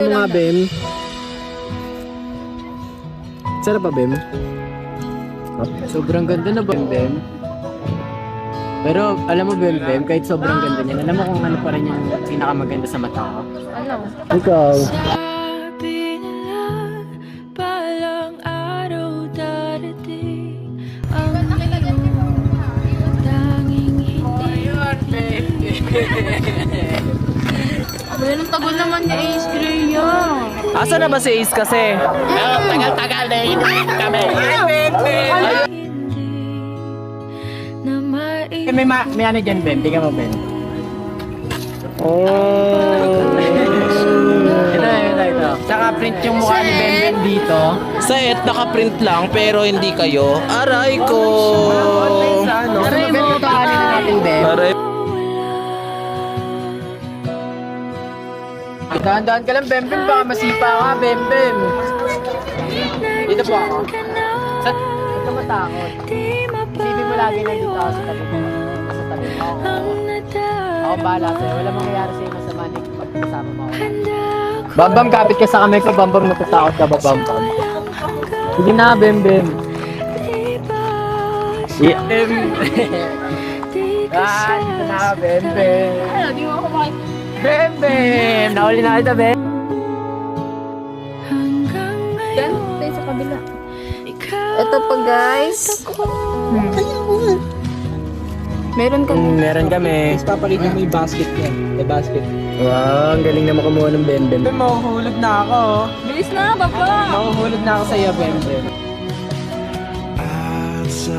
Mga Bem. Sarap ba, Bem? Sobrang ganda na, Bem. Pero alam mo, Bem, kahit sobrang ganda niya, alam mo kung ano pa rin yung pinakamaganda sa mata ko? Ano? Ikaw. Sabi nila, palang araw darating ang iyong tanging hindi. Well, ang tagal naman ni Ace Drea. Asa na ba si Ace kasi? Tagal-tagal na yun kami. May ano dyan, Ben? Tingnan mo, Ben. Oh. Ito. Tsaka print yung mukha ni Ben dito. Sa nakaprint lang pero hindi kayo. Aray ko! Aray mo, paano na natin, Ben? Aray. Dahan-dahan ka lang, Ben. Baka masipa ka, Ben. Dito po ako. Huwag ka matakot. Isipin mo lagi nandito ako sa tabi mo. Sa tabi mo ako. Ako bahala sa'yo. Wala mangyayari sa'yo masama na pag kasama mo ako. Bambam, kapit ka sa kamay ko. Bambam, natatakot ka ba, Bambam? Sige na, Bem. Yeah. Dito na, Bem. Ano, di mo ako makikita. Bem! Nauli na kita, Bem. Yan, tayo sa kabila. Ito pa, guys. Meron kami. Meron kami. Papakita mo yung basket yan. The basket. Wow, ang galing na kumuha ng Bem. Mahuhulog na ako. Bilis na, baba. Mahuhulog na ako sa iyo, Bem.